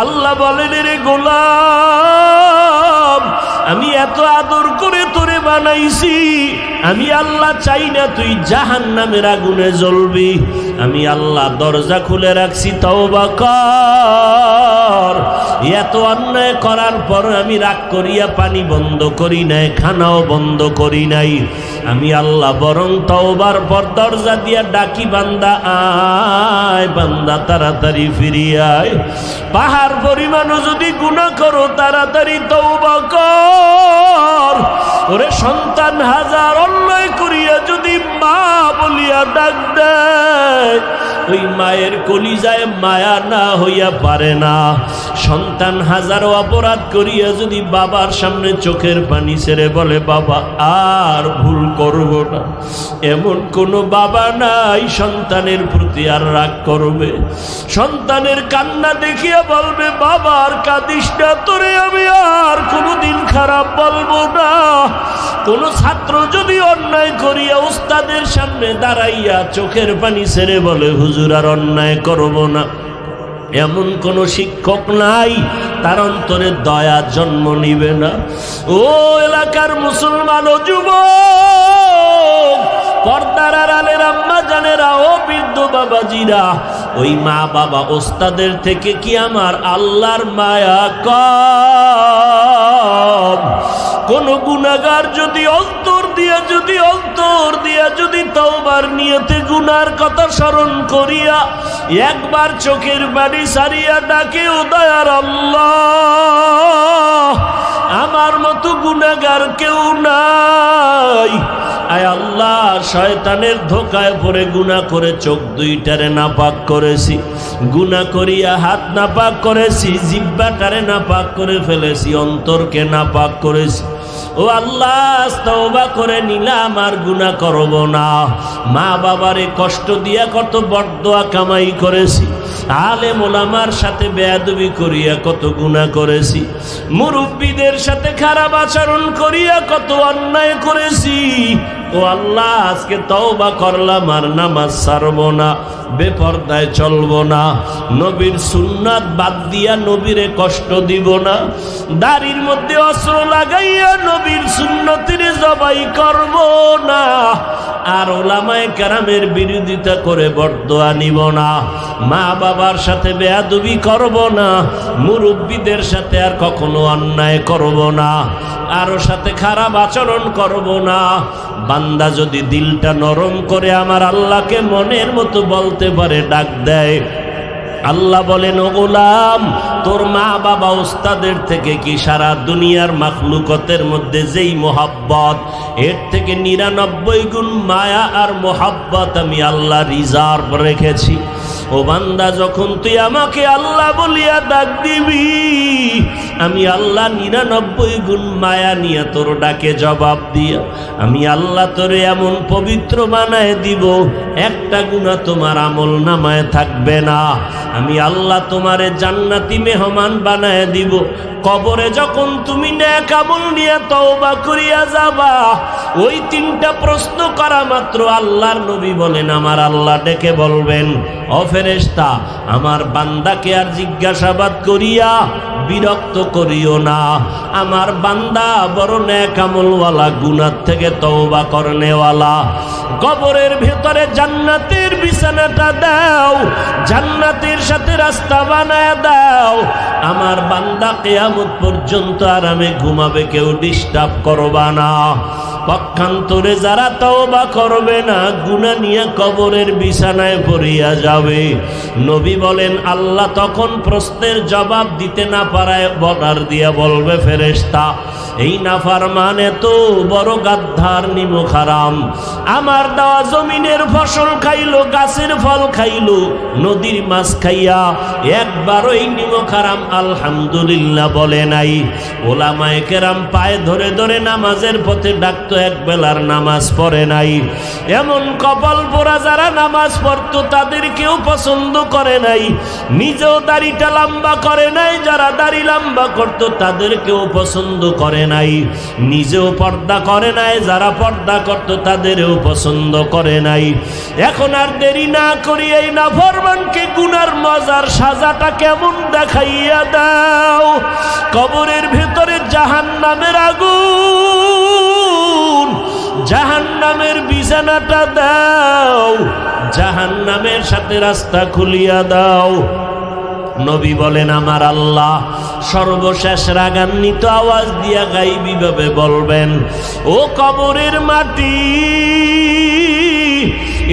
আল্লাহ বলেন, রে গোলাম, আমি এত আদর করে তোরে বানাইছি, আমি আল্লাহ চাই না তুই জাহান্নামের আগুনে জ্বলবি। আমি আল্লাহ দরজা খুলে রাখছি, তওবা কর। এত অন্যায় করার পর আমি রাগ করিয়া পানি বন্ধ করি নাই, খানাও বন্ধ করি নাই। আমি আল্লাহ বরং তওবার পর দরজা দিয়া ডাকি, বান্দা আয়, বান্দা তাড়াতাড়ি ফিরিয়ে আয়। পাহাড় পরিমাণও যদি গুনাহ করো, তাড়াতাড়ি তওবা কর। ওরে সন্তান হাজার অন্যায় করিয়া যদি মা বলিয়া ডাক দেয়, ওই মায়ের কলিজায় মায়া না হইয়া পারে না। সন্তান হাজারো অপরাধ করিয়া যদি বাবার সামনে চোখের পানি ছেড়ে বলে, বাবা আর ভুল করব না, এমন কোনো বাবা নাই সন্তানের প্রতি আর রাগ করবে। সন্তানের কান্না দেখিয়া বলবে, বাবা আর কাঁদিস না, তোরে আমি আর কোনোদিন খারাপ বলবো না। কোন ছাত্র যদি অন্যায় করিয়া উস্তাদের সামনে দাঁড়াইয়া চোখের পানি ছেড়ে বলে, হুজুর আর অন্যায় করব না, এমন কোন শিক্ষক নাই, তার অন্তরে দয়া জন্ম নিবে না। ও এলাকার মুসলমান ও যুবক, পর্দার আড়ালের আম্মা জানেরা, ও বৃদ্ধ বাবাজিরা, ওই মা বাবা ওস্তাদের থেকে কি আমার আল্লাহর মায়া কম? কোন গুনাহগার যদি অন্তর দিয়া যদি তওবার নিয়তে গুনার কথা স্মরণ করিয়া একবার চোখের পানি সারিয়া ডাকে, ও দয়ার আল্লাহ, আমার মতো গুনাহগার কেউ নাই। আয় আল্লাহ, শয়তানের ধোকায় পড়ে গুনাহ করে চোখ দুইটারে নাপাক করেছি, গুনাহ করিয়া হাত নাপাক করেছি, জিহ্বাটারে নাপাক করে ফেলেছি, অন্তরকে নাপাক করেছি। ও আল্লাহ, তওবা করে নিলাম, আর গুনাহ করব না। মা বাবারে কষ্ট দিয়া কত বরদোয়া কামাই করেছি, আলেম ওলামার সাথে বেয়াদবি করিয়া কত গুনাহ করেছি, মুরব্বীদের সাথে খারাপ আচরণ করিয়া কত অন্যায় করেছি। ও আল্লাহ, আজকে তওবা করলাম, আর নামাজ ছাড়বো না, বেপরদায় চলবো না, নবীর সুন্নাত বাদ দিয়া নবীরে কষ্ট দিব না, দাড়ির মধ্যে অস্ত্র লাগাইয়া নবীর সুন্নতিরে জবাই করব না, আর ওলামায়ে কেরামের বিরোধিতা করে বরদোয়া নিব না, মা বাবার সাথে বেয়াদবি করব না, মুরব্বীদের সাথে আর কখনো অন্যায় করব না, কারো সাথে খারাপ আচরণ করব না। বান্দা যদি দিলটা নরম করে আমার আল্লাহকে মনের মতো বলতে পারে, ডাক দেয়, আল্লাহ বলেন, ও গোলাম, তোর মা বাবা ওস্তাদের থেকে কি সারা দুনিয়ার মাখলুকতের মধ্যে যেই মোহাব্বত, এর থেকে 99 গুণ মায়া আর মোহাব্বত আমি আল্লাহ রিজার্ভ রেখেছি। ও বান্দা, যখন তুই আমাকে আল্লাহ বলিয়া ডাক দিবি, আমি আল্লাহ 99 গুণ মায়া নিয়ে তোর ডাকে জবাব দিয়া আমি আল্লাহ তোরে এমন পবিত্র বানায় দিব, একটা গুনাহ তোমার আমল নামায় থাকবে না। আমি আল্লাহ তোমারে জান্নাতি মেহমান বানায় দিব। কবরে যখন তুমি নেক আমল নিয়ে তওবা করিয়া যাবা, ওই 3টা প্রশ্ন করা মাত্র আল্লাহর নবী বলেন, আমার আল্লাহ ডেকে বলবেন, ও ফেরেশতা, আমার বান্দাকে আর জিজ্ঞাসাবাদ করিয়া বিরক্ত করিও না, আমার বান্দা বড় নেক আমলওয়ালা, গুনাহ থেকে তওবা করনেওয়ালা। কবরের ভেতরে জান্নাতের বিছানাটা দাও, জান্নাতের সাথে রাস্তা বানায় দাও, আমার বান্দা কিয়ামত পর্যন্ত আরামে ঘুমাবে, কেউ ডিস্টার্ব করবা না। পক্ষান্তরে যারা তওবা করবে না, গুনাহ নিয়ে কবরের বিছানায় পড়িয়া যাবে, নবী বলেন আল্লাহ তখন প্রশ্নের জবাব দিতে না পারায় বর্ডার দিয়া বলবে, ফেরেশতা, এই নাফরমান এত বড় গাদ্দার নিমক হারাম, আমার দেওয়া জমিনের ফসল খাইলো, গাছের ফল খাইলো, নদীর মাছ খাইয়া একবারও এই নিমক হারাম আলহামদুলিল্লাহ বলে নাই। ওলামায়ে কেরাম পায়ে ধরে ধরে নামাজের পথে ডাকতো, এক বেলার নামাজ পড়ে নাই। এমন কপাল পোড়া যারা নামাজ পড়তো তাদের কেউ পছন্দ করে নাই, নিজেও দাড়িটা লম্বা করে নাই, যারা দাড়ি লম্বা করতো তাদের কেউ পছন্দ করে নাই, নিজেও পর্দা করে নাই, যারা পর্দা করতো তাদেরও পছন্দ করে নাই। এখন আর দেরি না করি এই নাফরমানকে গুনার মজার সাজাটা কেমন দেখাইয়া দাও, কবরের ভেতরে জাহান্নামের আগুন, জাহান্নামের বিছানাটা দাও, জাহান্নামের সাথে রাস্তা খুলিয়া দাও। নবী বলেন আমার আল্লাহ সর্বশেষ রাগান্বিত আওয়াজ দিয়া গাইবী ভাবে বলবেন, ও কবরের মাটি,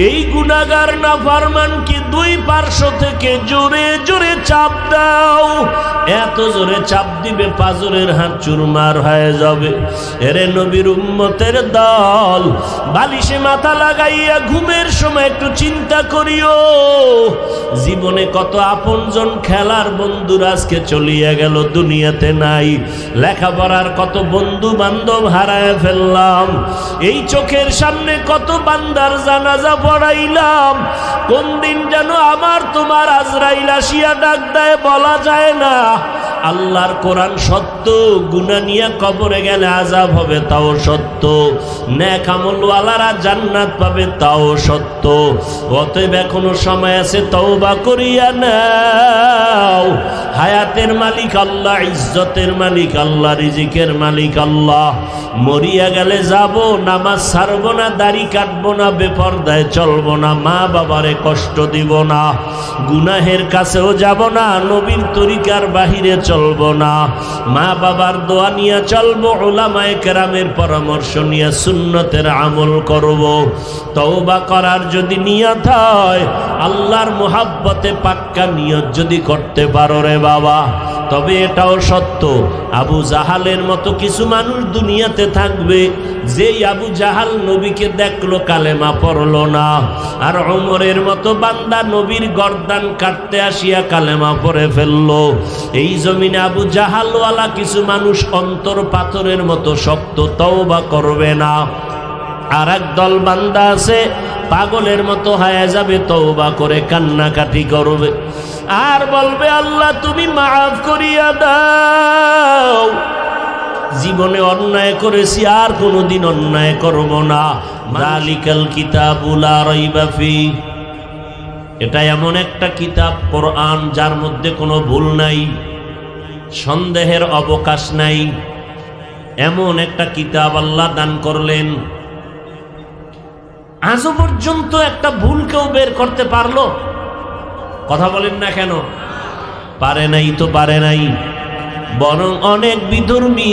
এই গুনাহগার নাফরমানকে দুই পার্শ্ব থেকে জোরে জোরে চাপ দাও। এত জোরে চাপ দিবে পাজরের হাত চুরমার হয়ে যাবে। এরে নবীর উম্মতের দল, বালিশে মাথা লাগাইয়া ঘুমের সময় একটু চিন্তা করিও, জীবনে কত আপনজন খেলার বন্ধুরা আজকে চলিয়া গেল, দুনিয়াতে নাই। লেখাপড়ার কত বন্ধু বান্ধব হারায় ফেললাম। এই চোখের সামনে কত বান্দার জানাজা পড়াইলাম। কোন দিন যেন আমার তোমার আজরাইল আসিয়া ডাক দেয় বলা যায় না। আল্লাহর কোরআন সত্য, গুনাহ নিয়ে কবরে গেলে আযাব হবে তাও সত্য, নেক আমলওয়ালারা জান্নাত পাবে তাও সত্য। অতএব এখনো সময় আছে, তওবা করিয়া নাও। হায়াতের মালিক আল্লাহ, ইজ্জতের মালিক আল্লাহ, রিজিকের মালিক আল্লাহ। মরিয়া গেলে যাব, নামাজ ছাড়বো না, দাড়ি কাটবো না, বেপরদায় চলবো না, মা বাবারে কষ্ট দিব না, গুনাহের কাছেও যাব না, নবীর তরিকার বাহিরে চলবো না, মা বাবার দোয়া নিয়ে চলবো, উলামায়ে কেরামের পরামর্শ নিয়ে সুন্নতের আমল করব। তওবা করার যদি নিয়ত হয়, আল্লাহর মুহাব্বতে পাক্কা নিয়ত যদি করতে পারো রে বাবা, তবে এটাও সত্য, আবু জাহালের মতো কিছু মানুষ দুনিয়াতে থাকবে, যেই আবু জাহাল নবীকে দেখলো কালেমা পড়লো না, আর ওমরের মতো বান্দা নবীর গর্দান কাটতে আসিয়া কালেমা পড়ে ফেললো। এই জমিনে আবু জাহালওয়ালা কিছু মানুষ অন্তর পাথরের মতো শক্ত, তওবা করবে না। আর এক দল বান্দা আছে পাগলের মতো হয়ে যাবে, তওবা করে কান্নাকাটি করবে আর বলবে আল্লাহ তুমি মাফ করিয়া দাও, জীবনে অন্যায় করেছি আর কোনোদিন অন্যায় করব না। যালিকাল কিতাবু লা রাইবা ফিহি, এটা এমন একটা কিতাব কোরআন যার মধ্যে কোনো ভুল নাই, সন্দেহের অবকাশ নাই। এমন একটা কিতাব আল্লাহ দান করলেন, আজও পর্যন্ত একটা ভুল কেউ বের করতে পারলো? কথা বলেন না কেন? পারে নাই তো পারে নাই, বরং অনেক বিধর্মী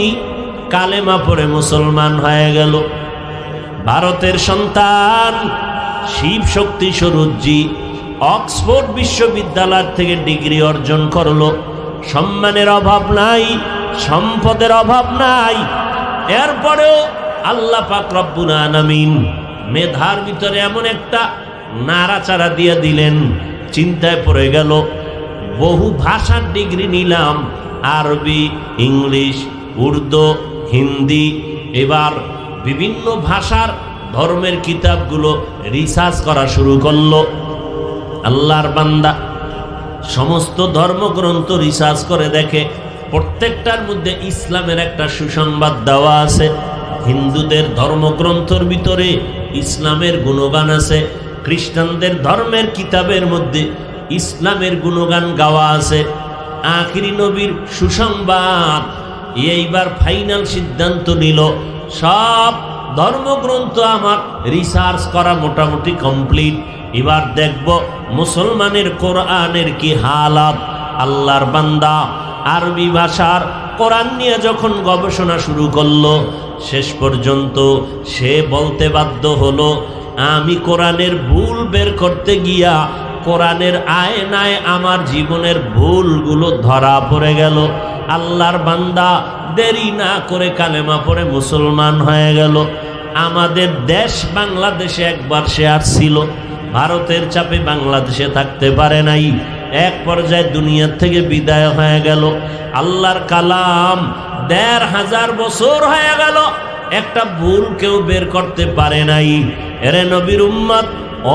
কালেমা পড়ে মুসলমান হয়ে গেল। ভারতের সন্তান শিব শক্তি স্বরূপজি অক্সফোর্ড বিশ্ববিদ্যালয় থেকে ডিগ্রি অর্জন করলো, সম্মানের অভাব নাই, সম্পদের অভাব নাই, এরপরেও আল্লাহ পাক রব্বুল আলামিন মেধার ভিতরে এমন একটা নাড়াচাড়া দিয়ে দিলেন, চিন্তায় পড়ে গেল বহু ভাষার ডিগ্রি নিলাম, আরবি, ইংলিশ, উর্দু, হিন্দি, এবার বিভিন্ন ভাষার ধর্মের কিতাবগুলো রিসার্চ করা শুরু করলো। আল্লাহর বান্দা সমস্ত ধর্মগ্রন্থ রিসার্চ করে দেখে প্রত্যেকটার মধ্যে ইসলামের একটা সুসংবাদ দেওয়া আছে। হিন্দুদের ধর্মগ্রন্থের ভিতরে ইসলামের গুণগান আছে, খ্রিস্টানদের ধর্মের কিতাবের মধ্যে ইসলামের গুণগান গাওয়া আছে। আখিরি নবীর সুসংবাদ, এইবার ফাইনাল সিদ্ধান্ত নিল সব ধর্মগ্রন্থ আমার রিসার্চ করা মোটামুটি কমপ্লিট, এবার দেখব মুসলমানের কোরআনের কি হালাত। আল্লাহর বান্দা আরবি ভাষার কোরআন নিয়ে যখন গবেষণা শুরু করলো, শেষ পর্যন্ত সে বলতে বাধ্য হলো আমি কোরআনের ভুল বের করতে গিয়া কোরআনের আয়নায় আমার জীবনের ভুলগুলো ধরা পড়ে গেল। আল্লাহর বান্দা দেরি না করে কালেমা পড়ে মুসলমান হয়ে গেল। আমাদের দেশ বাংলাদেশে একবার সে আসছিল, ভারতের চাপে বাংলাদেশে থাকতে পারে নাই, এক পর্যায়ে দুনিয়ার থেকে বিদায় হয়ে গেল। আল্লাহর কালাম ১৫০০ বছর হয়ে গেল, একটা ভুল কেউ বের করতে পারে নাই। এরে নবীর উম্মত,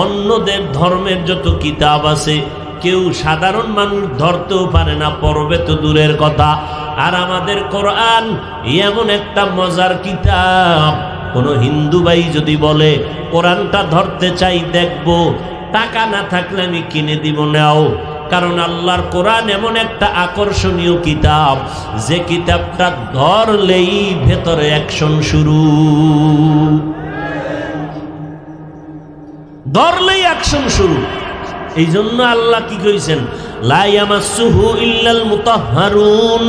অন্যদের ধর্মের যত কিতাব আছে কেউ সাধারণ মানুষ ধরতেও পারে না, পড়বে তো দূরের কথা। আর আমাদের কোরআন এমন একটা মজার কিতাব, কোনো হিন্দু ভাই যদি বলে কোরআনটা ধরতে চাই দেখবো, টাকা না থাকলে আমি কিনে দিব, নাও। কারণ আল্লাহর কোরআন এমন একটা আকর্ষণীয় কিতাব, যে কিতাবটা ধরলেই ভেতরে অ্যাকশন শুরু, ধরলেই অ্যাকশন শুরু। এই জন্য আল্লাহ কি কইছেন, লা ইয়ামাসসুহু ইল্লাল মুতাহহারুন,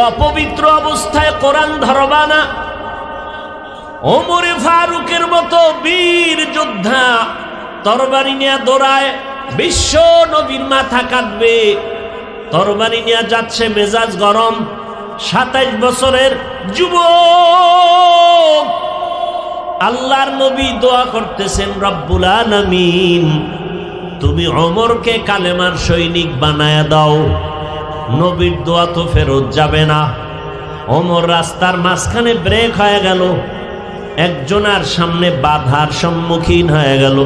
অপবিত্র অবস্থায় কোরআন ধরবা না। ওমরে ফারুকের মতো বীর যোদ্ধা তরবারি নিয়ে দৌড়ায়, বিশ্ব নবীর মাথা কাটবে, তরবারি নিয়ে যাচ্ছে, মেজাজ গরম, 27 বছরের যুবক। আল্লাহর নবী দোয়া করতেছেন, রব্বুল আলামিন তুমি ওমরকে কালেমার সৈনিক বানায়া দাও। নবীর দোয়া তো ফেরত যাবে না। ওমর রাস্তার মাঝখানে ব্রেক হয়ে গেল, একজনের সামনে বাধার সম্মুখীন হয়ে গেল।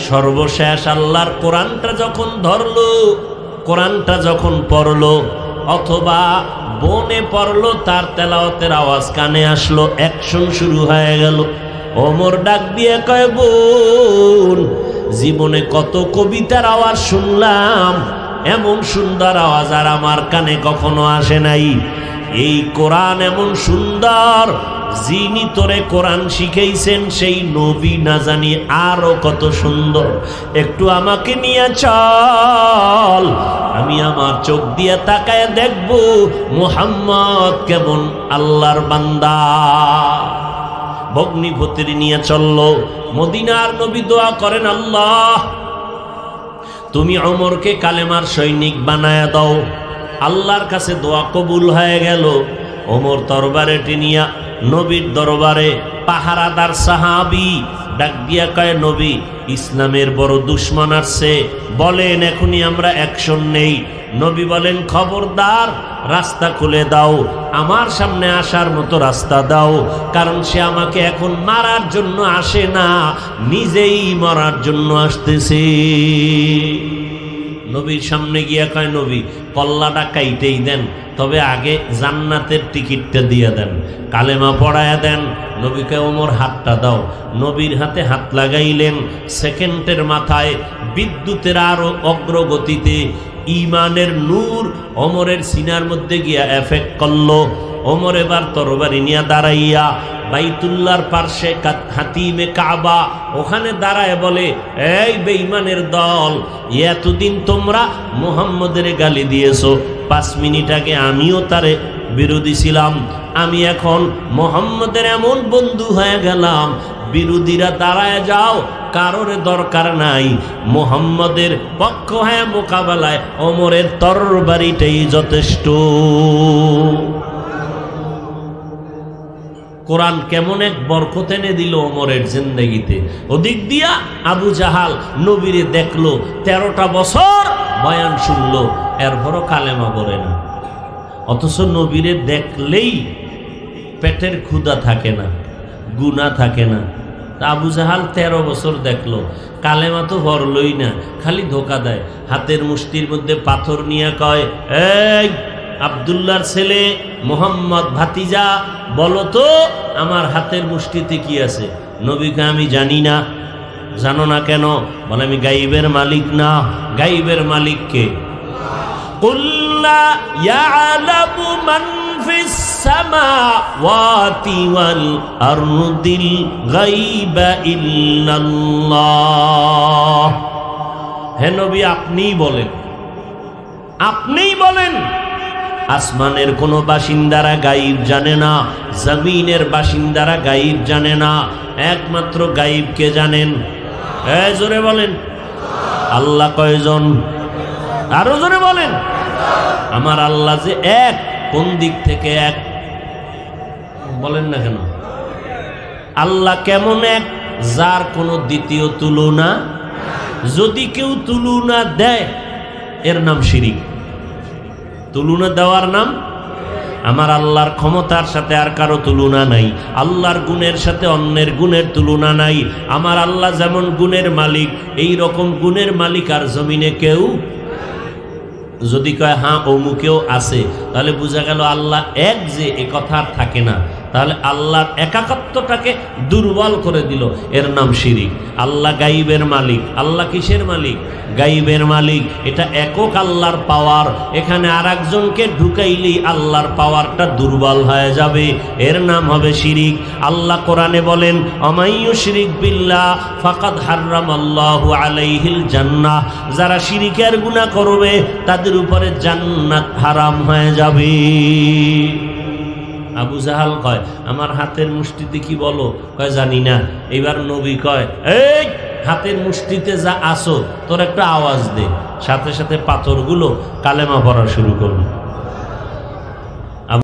সর্বশেষ আল্লাহর কোরআনটা যখন ধরলো, কোরআনটা যখন পড়লো, অথবা বনে পড়লো, তার তেলাওয়াতের আওয়াজ কানে আসলো, অ্যাকশন শুরু হয়ে গেল। ওমর ডাক দিয়ে কয়, বোন, জীবনে কত কবিতার আওয়াজ শুনলাম, এমন সুন্দর আওয়াজ আর আমার কানে কখনো আসে নাই। এই কোরআন এমন সুন্দর, যিনি তোরে কোরআন শিখাইছেন সেই নবী না জানি আরো কত সুন্দর। একটু আমাকে নিয়ে চল, আমি আমার চোখ দিয়ে তাকায় দেখব মুহাম্মদ কেমন আল্লাহর বান্দা। ভগ্নিপতি নিয়ে চললো মদিনার নবী। দোয়া করেন, আল্লাহ তুমি ওমরকে কালেমার সৈনিক বানায়া দাও। আল্লাহর কাছে দোয়া কবুল হয়ে গেল। ওমর তরবারে টিনিয়া নবীর দরবারে পাহারাদার সাহাবী ডাক দিয়া কয়, নবী ইসলামের বড় দুশ্মন আসছে, বলেন এখনই আমরা অ্যাকশন নেই। নবী বলেন, খবরদার, রাস্তা খুলে দাও, আমার সামনে আসার মতো রাস্তা দাও, কারণ সে আমাকে এখন মারার জন্য আসে না, নিজেই মরার জন্য আসতেছে। নবীর সামনে গিয়া কয়, নবী কল্লাটা কাইটেই দেন, তবে আগে জান্নাতের টিকিটটা দিয়ে দেন, কালেমা পড়ায়া দেন। নবীকে ওমর হাতটা দাও। নবীর হাতে হাত লাগাইলেন। সেকেন্ডের মাথায় বিদ্যুতের আরো অগ্রগতিতে ইমানের নূর ওমরের সিনার মধ্যে গিয়া এফেক্ট করলো। ওমর এবার তরবারি নিয়ে দাঁড়াইয়া বাইতুল্লাহর পার্শ্বে হাতিমে কাবা, ওখানে দাঁড়ায় বলে, এই বেঈমানের দল, এতদিন তোমরা মুহাম্মদের গালি দিয়েছো, 5 মিনিট আগে আমিও তারে বিরোধী ছিলাম, আমি এখন মুহাম্মদের এমন বন্ধু হয়ে গেলাম, বিরোধীরা দাঁড়ায় যাও, কারোর দরকার নাই, মুহাম্মদের পক্ষ হয়ে মোকাবেলায় ওমরের তরবারিটাই যথেষ্ট। কোরআন কেমন এক বরকত এনে দিল ওমরের জিন্দেগিতে। ওদিক দিয়া আবু জাহাল নবীরে দেখলো, 13টা বছর বয়ান শুনলো, এরপরও কালেমা বলে না। অথচ নবীরে দেখলেই পেটের ক্ষুধা থাকে না, গুনাহ থাকে না। আবু জাহাল 13 বছর দেখলো, কালেমা তো পড়লই না, খালি ধোকা দেয়। হাতের মুষ্টির মধ্যে পাথর নিয়ে কয়, এই আব্দুল্লাহর ছেলে মুহাম্মদ ভাতিজা, বলো তো আমার হাতের মুষ্টিতে কি আছে? নবীকে আমি জানি না। জানো না কেন? বলে, আমি গাইবের মালিক না। গাইবের মালিক কে? কুল্লা ইয়ালামু মান ফিস সামাওয়াতি ওয়াল আরদিল গায়বা ইল্লাল্লাহ। হে নবী, আপনিই বলেন, আপনিই বলেন, আসমানের কোনো বাসিন্দারা গায়েব জানে না, জমিনের বাসিন্দারা গায়েব জানে না, একমাত্র গায়েবকে জানেন। জোরে বলেন, আল্লাহ কয়জন? আরো জোরে বলেন। আমার আল্লাহ যে এক, কোন দিক থেকে এক বলেন না কেন? আল্লাহ কেমন এক? যার কোনো দ্বিতীয় তুলনা। যদি কেউ তুলনা দেয়, এর নাম শিরিক। তুলনা দেওয়ার নাম। আমার আল্লাহর ক্ষমতার সাথে আর কারো তুলনা নাই, আল্লাহর গুণের সাথে অন্যের গুণের তুলনা নাই। আমার আল্লাহ যেমন গুণের মালিক, এই রকম গুণের মালিক আর জমিনে কেউ। যদি কয় হ্যাঁ অমুকেও আছে, তাহলে বোঝা গেল আল্লাহ এক যে, এ কথা আর থাকে না। তাহলে আল্লাহর একাকত্বটাকে দুর্বল করে দিল, এর নাম শিরিক। আল্লাহ গাইবের মালিক, আল্লাহ কিসের মালিক? গাইবের মালিক। এটা একক আল্লাহর পাওয়ার, এখানে আর একজনকে ঢুকাইলেই আল্লাহর পাওয়ারটা দুর্বল হয়ে যাবে, এর নাম হবে শিরিক। আল্লাহ কোরআনে বলেন, অমাইয়ুশরিক বিল্লাহ ফাকাদ হারামাল্লাহু আলাইহিল জান্নাহ, যারা শিরিকের গুনাহ করবে তাদের উপরে জান্নাত হারাম হয়ে যাবে। আবু জাহাল কয়, আমার হাতের মুষ্টিতে কি বলো? কয়, জানি না। এবার নবী কয়, এই হাতের মুষ্টিতে যা আসো তোর একটা আওয়াজ দে। সাথে সাথে পাথরগুলো কালেমা পড়া শুরু করলো।